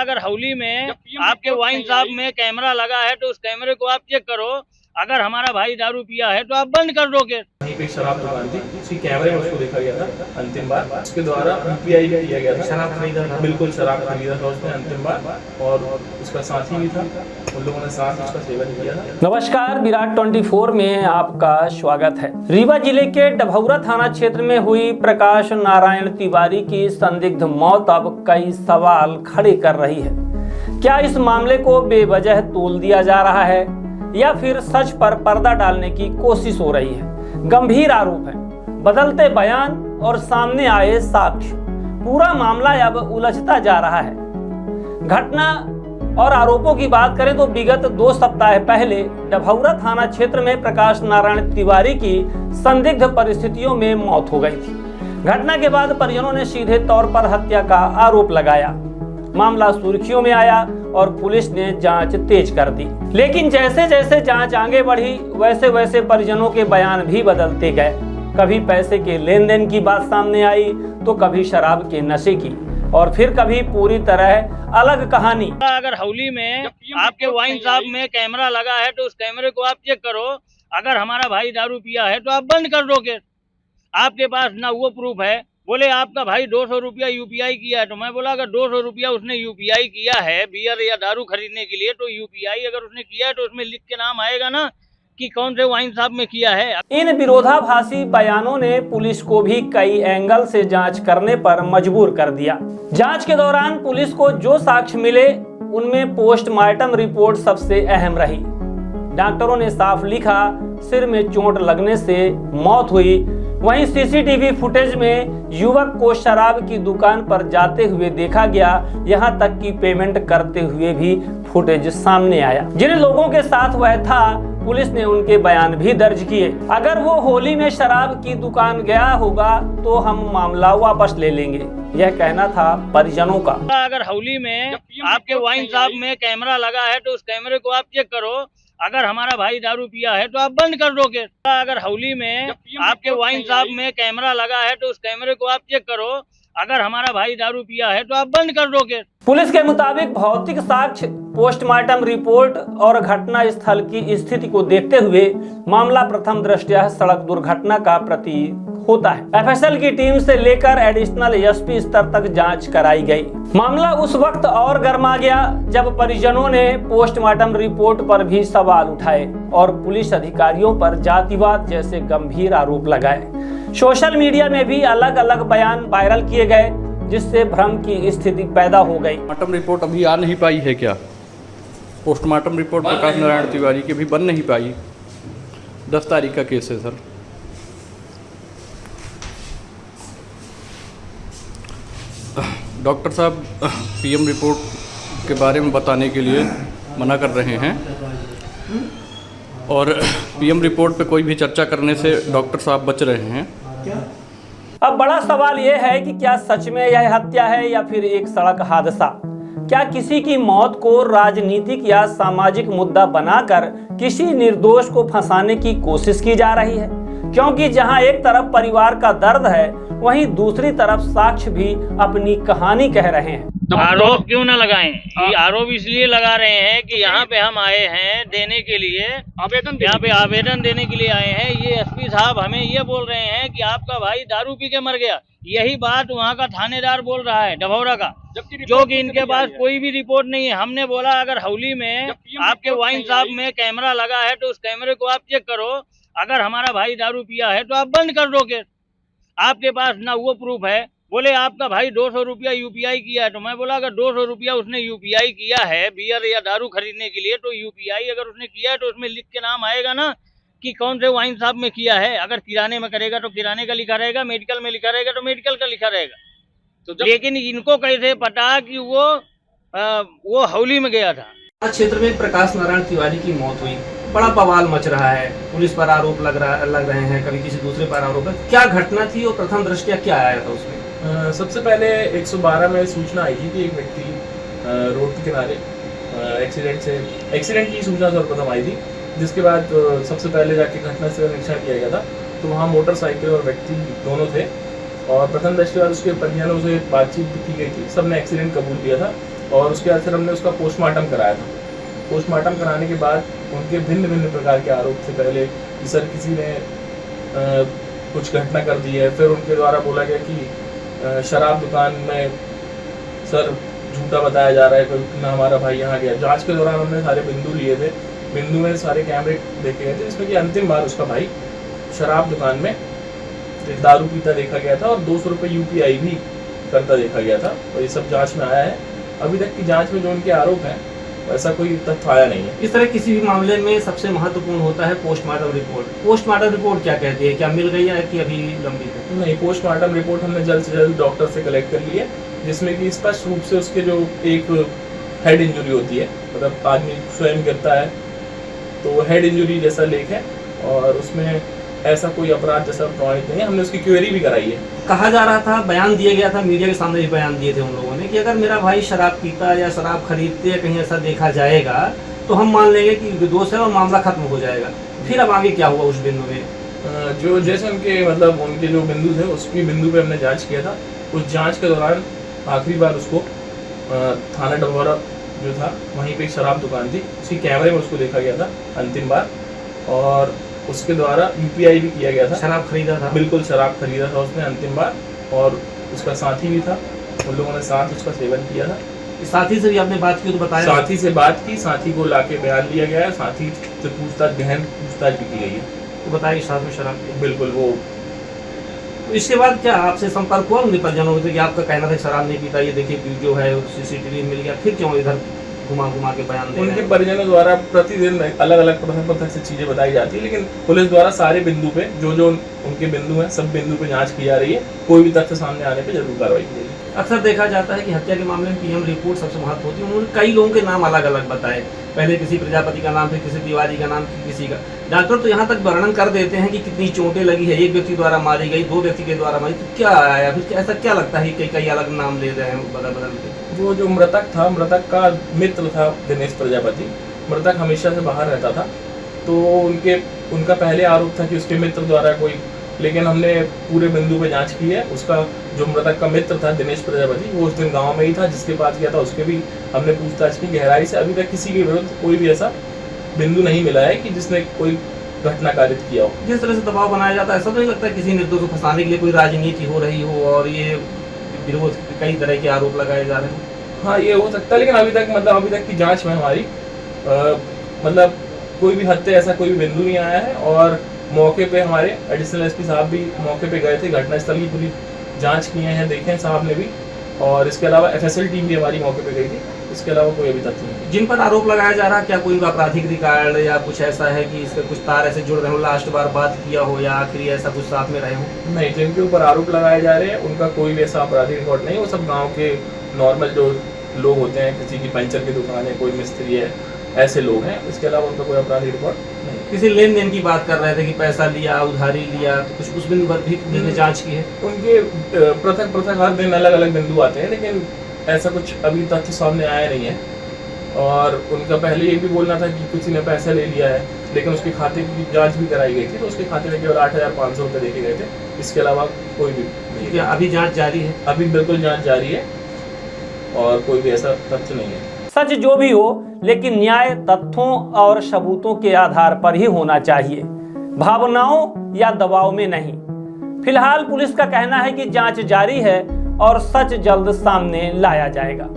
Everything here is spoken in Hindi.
अगर हौली में आपके वाइन शॉप में कैमरा लगा है तो उस कैमरे को आप चेक करो। अगर हमारा भाई दारू पिया है तो आप बंद कर दो केस। वहीं पे शराब दुकान थी, उसी कैमरे में उसको देखा गया था अंतिम बार। उसके द्वारा यूपीआई भी किया गया था, शराब खरीदा था, बिल्कुल शराब खरीदा था उसने अंतिम बार, और उसका साथी भी था, उन लोगों ने साथ उसका सेवन किया था। नमस्कार, विराट 24 में आपका स्वागत है। रीवा जिले के डभौरा थाना क्षेत्र में हुई प्रकाश नारायण तिवारी की संदिग्ध मौत अब कई सवाल खड़े कर रही है। क्या इस मामले को बेवजह तोल दिया जा रहा है या फिर सच पर पर्दा डालने की कोशिश हो रही है? गंभीर आरोप है, बदलते बयान और सामने आए साक्ष्य, पूरा मामला अब उलझता जा रहा है। घटना और आरोपों की बात करें तो विगत 2 सप्ताह पहले डभौरा थाना क्षेत्र में प्रकाश नारायण तिवारी की संदिग्ध परिस्थितियों में मौत हो गई थी। घटना के बाद परिजनों ने सीधे तौर पर हत्या का आरोप लगाया। मामला सुर्खियों में आया और पुलिस ने जांच तेज कर दी। लेकिन जैसे जैसे जांच आगे बढ़ी वैसे वैसे परिजनों के बयान भी बदलते गए। कभी पैसे के लेन देन की बात सामने आई तो कभी शराब के नशे की, और फिर कभी पूरी तरह अलग कहानी। अगर हौली में आपके वाइन शॉप में कैमरा लगा है तो उस कैमरे को आप चेक करो। अगर हमारा भाई दारू पिया है तो आप बंद कर दो केस। आपके पास ना वो प्रूफ है। बोले आपका भाई 200 रुपया यूपीआई किया है, तो मैं बोला अगर 200 रुपया उसने यूपीआई किया है बियर या दारू खरीदने के लिए, तो यूपीआई अगर उसने किया है तो उसमें लिख के नाम आएगा ना कि कौन से वाइन शॉप में किया है। इन विरोधाभासी बयानों ने पुलिस को भी कई एंगल से जांच करने पर मजबूर कर दिया। जांच के दौरान पुलिस को जो साक्ष्य मिले उनमें पोस्टमार्टम रिपोर्ट सबसे अहम रही। डॉक्टरों ने साफ लिखा सिर में चोट लगने से मौत हुई। वहीं सीसीटीवी फुटेज में युवक को शराब की दुकान पर जाते हुए देखा गया, यहां तक कि पेमेंट करते हुए भी फुटेज सामने आया। जिन लोगों के साथ वह था पुलिस ने उनके बयान भी दर्ज किए। अगर वो होली में शराब की दुकान गया होगा तो हम मामला वापस ले लेंगे, यह कहना था परिजनों का। अगर हौली में आपके वाइन शॉप में कैमरा लगा है तो उस कैमरे को आप चेक करो। अगर हमारा भाई दारू पिया है तो आप बंद कर दो केस। अगर हौली में आपके वाइन शॉप में कैमरा लगा है तो उस कैमरे को आप चेक करो। अगर हमारा भाई दारू पिया है तो आप बंद कर दो केस। पुलिस के मुताबिक भौतिक साक्ष्य, पोस्टमार्टम रिपोर्ट और घटना स्थल की स्थिति को देखते हुए मामला प्रथम दृष्टया सड़क दुर्घटना का प्रतीक होता है। एफएसएल की टीम से लेकर एडिशनल एसपी स्तर तक जांच कराई गई। मामला उस वक्त और गर्मा गया जब परिजनों ने पोस्टमार्टम रिपोर्ट पर भी सवाल उठाए और पुलिस अधिकारियों पर जातिवाद जैसे गंभीर आरोप लगाए। सोशल मीडिया में भी अलग अलग बयान वायरल किए गए जिससे भ्रम की स्थिति पैदा हो गई। पोस्टमार्टम रिपोर्ट अभी आ नहीं पाई है क्या? पोस्टमार्टम रिपोर्ट प्रकाश नारायण तिवारी की भी बन नहीं पाई। 10 तारीख का केस है सर। डॉक्टर साहब पीएम रिपोर्ट के बारे में बताने के लिए मना कर रहे हैं और पीएम रिपोर्ट पे कोई भी चर्चा करने से डॉक्टर साहब बच रहे हैं। अब बड़ा सवाल यह है कि क्या सच में यह हत्या है या फिर एक सड़क हादसा? क्या किसी की मौत को राजनीतिक या सामाजिक मुद्दा बनाकर किसी निर्दोष को फंसाने की कोशिश की जा रही है? क्योंकि जहां एक तरफ परिवार का दर्द है वहीं दूसरी तरफ साक्ष्य भी अपनी कहानी कह रहे हैं। आरोप क्यों न लगाएं? ये आरोप इसलिए लगा रहे हैं कि यहाँ पे हम आए हैं देने के लिए यहाँ पे आवेदन देने के लिए आए हैं। ये एसपी साहब हमें ये बोल रहे हैं कि आपका भाई दारू पी के मर गया। यही बात वहाँ का थानेदार बोल रहा है डभौरा का, जो कि इनके पास कोई भी रिपोर्ट नहीं है। हमने बोला अगर हौली में आपके वाइन शॉप में कैमरा लगा है तो उस कैमरे को आप चेक करो। अगर हमारा भाई दारू पिया है तो आप बंद कर दो केस। आपके पास ना वो प्रूफ है। बोले आपका भाई 200 रुपया यूपीआई किया है, तो मैं बोला अगर 200 रुपया उसने यूपीआई किया है बियर या दारू खरीदने के लिए, तो यूपीआई अगर उसने किया है तो उसमें लिख के नाम आएगा ना कि कौन से वाइन शॉप में किया है। अगर किराने में करेगा तो किराने का लिखा रहेगा, मेडिकल में लिखा रहेगा तो मेडिकल का लिखा रहेगा। तो लेकिन इनको कैसे पता कि वो हौली में गया था? क्षेत्र में प्रकाश नारायण तिवारी की मौत हुई, बड़ा बवाल मच रहा है। पुलिस पर आरोप लग रहे हैं, कभी किसी दूसरे पर आरोप है। क्या घटना थी और प्रथम दृष्टया क्या आया था उसमें? सबसे पहले 112 में सूचना आई थी कि एक व्यक्ति रोड के किनारे एक्सीडेंट की सूचना सर्वप्रथम आई थी, जिसके बाद सबसे पहले जाके घटनास्थल का निरीक्षण किया गया था। तो वहाँ मोटरसाइकिल और व्यक्ति दोनों थे और प्रथम दृष्टया उसके परिजनों से बातचीत की गई थी। सबने एक्सीडेंट कबूल किया था और उसके बाद फिर हमने उसका पोस्टमार्टम कराया था। पोस्टमार्टम कराने के बाद उनके भिन्न भिन्न प्रकार के आरोप थे। पहले कि सर किसी ने कुछ घटना कर दी है, फिर उनके द्वारा बोला गया कि शराब दुकान में सर झूठा बताया जा रहा है कि ना हमारा भाई यहाँ गया। जांच के दौरान हमने सारे बिंदु लिए थे, बिंदु में सारे कैमरे देखे गए थे, जिसमें कि अंतिम बार उसका भाई शराब दुकान में दारू पीता देखा गया था और 200 रुपये UPI भी करता देखा गया था। और ये सब जांच में आया है। अभी तक की जांच में जो उनके आरोप हैं ऐसा कोई तथ्य आया नहीं है। इस तरह किसी भी मामले में सबसे महत्वपूर्ण होता है पोस्टमार्टम रिपोर्ट। पोस्टमार्टम रिपोर्ट क्या कहती है, क्या मिल गई है कि अभी लंबी है? नहीं, पोस्टमार्टम रिपोर्ट हमने जल्द से जल्द डॉक्टर से कलेक्ट कर ली है, जिसमें कि स्पष्ट रूप से उसके जो एक हेड इंजरी होती है, मतलब आदमी स्वयं गिरता है तो हेड इंजरी जैसा लेख है और उसमें ऐसा कोई अपराध जैसा प्रमाणित नहीं है। हमने उसकी क्वेरी भी कराई है। कहा जा रहा था, बयान दिया गया था, मीडिया के सामने भी बयान दिए थे उन लोगों ने कि अगर मेरा भाई शराब पीता या शराब खरीदते या कहीं ऐसा देखा जाएगा तो हम मान लेंगे कि निर्दोष है और मामला खत्म हो जाएगा। फिर अब आगे क्या हुआ उस बिंदु में? जो जैसे उनके मतलब उनके जो बिंदु थे उसकी बिंदु पे हमने जांच किया था। उस जांच के दौरान आखिरी बार उसको थाना डभौरा जो था वहीं पे एक शराब दुकान थी, उसकी कैमरे में उसको देखा गया था अंतिम बार, और उसके द्वारा UPI भी किया गया था। शराब खरीदा था? बिल्कुल शराब खरीदा था उसने अंतिम बार, और उसका साथी भी था, उन लोगों ने साथ उसका सेवन किया था। साथी से भी आपने बात की तो बताया? साथी से बात की, साथी को लाके बयान लिया गया है, साथी से पूछताछ गहन पूछताछ भी की गई है। तो बताया कि साथ में शराब पी? बिल्कुल। वो इसके बाद क्या आपसे संपर्क हुआ उनके परिजनों से कि आपका कहना था शराब नहीं पीता, ये देखिए वीडियो है, CCTV मिल गया, फिर क्यों इधर घुमा के बयान दे? उनके परिजनों द्वारा प्रतिदिन अलग अलग पृथक से चीजें बताई जाती है, लेकिन पुलिस द्वारा सारे बिंदु पे जो उनके बिंदु हैं सब बिंदु पे जांच की जा रही है। कोई भी तथ्य सामने आने पे जरूर कार्रवाई की जाएगी। अक्सर देखा जाता है कि हत्या के मामले में PM रिपोर्ट सबसे महत्व होती है। उन्होंने कई लोगों के नाम अलग अलग बताए, पहले किसी प्रजापति का नाम, फिर किसी तिवारी का नाम, फिर किसी का। डॉक्टर तो यहाँ तक वर्णन कर देते हैं कि कितनी चोटें लगी है, एक व्यक्ति द्वारा मारी गई, 2 व्यक्ति के द्वारा मारी, तो क्या आया फिर? ऐसा क्या लगता है कि कई अलग नाम ले रहे हैं बदल के? वो जो मृतक था, मृतक का मित्र था दिनेश प्रजापति। मृतक हमेशा से बाहर रहता था, तो उनका पहले आरोप था कि उसके मित्र द्वारा कोई, लेकिन हमने पूरे बिंदु पे जांच की है। उसका जो मृतक का मित्र था दिनेश प्रजापति, वो उस दिन गांव में ही था, जिसके पास गया था उसके भी हमने पूछताछ की गहराई से। अभी तक किसी के विरुद्ध कोई भी ऐसा बिंदु नहीं मिला है कि जिसने कोई घटना कारित किया हो। जिस तरह से दबाव बनाया जाता है, ऐसा तो नहीं लगता किसी निर्दोष को फंसाने के लिए कोई राजनीति हो रही हो और ये विरोध कई तरह के आरोप लगाए जा रहे हैं? हाँ, ये हो सकता है, लेकिन अभी तक की जांच में हमारी मतलब कोई भी हत्या ऐसा कोई भी बिंदु नहीं आया है। और मौके पे हमारे एडिशनल SP साहब भी मौके पे गए थे, घटनास्थल की पूरी जांच किए हैं, देखे साहब ने भी, और इसके अलावा FSL टीम भी हमारी मौके पे गई थी। इसके अलावा कोई अभी तक नहीं। जिन पर आरोप लगाया जा रहा है, क्या कोई आपराधिक रिकॉर्ड या कुछ ऐसा है कि इसके कुछ तार ऐसे जुड़ रहे हो, लास्ट बार बात किया हो या आखिरी ऐसा कुछ साथ में रहे हो? नहीं, जिनके ऊपर आरोप लगाए जा रहे हैं उनका कोई भी ऐसा आपराधिक रिकॉर्ड नहीं। वो सब गाँव के नॉर्मल जो लोग होते हैं, किसी की पंचर की दुकान है, कोई मिस्त्री है, ऐसे लोग हैं। इसके अलावा उनका कोई आपराधिक रिकॉर्ड नहीं। किसी लेन देन की बात कर रहे थे कि पैसा लिया, उधारी लिया, तो कुछ उस बिंदु पर भी जांच की है? उनके पृथक हर दिन अलग अलग बिंदु आते हैं, लेकिन ऐसा कुछ अभी तक सामने आया नहीं है। और उनका पहले ये भी बोलना था कि किसी ने पैसा ले लिया है, लेकिन उसके खाते की जांच भी कराई गई थी, तो उसके खाते में केवल 8,500 रुपये देखे गए थे। इसके अलावा कोई भी नहीं। क्या अभी जांच जारी है? अभी बिल्कुल जांच जारी है और कोई भी ऐसा तथ्य नहीं है। सच जो भी हो, लेकिन न्याय तथ्यों और सबूतों के आधार पर ही होना चाहिए, भावनाओं या दबाव में नहीं। फिलहाल पुलिस का कहना है कि जांच जारी है और सच जल्द सामने लाया जाएगा।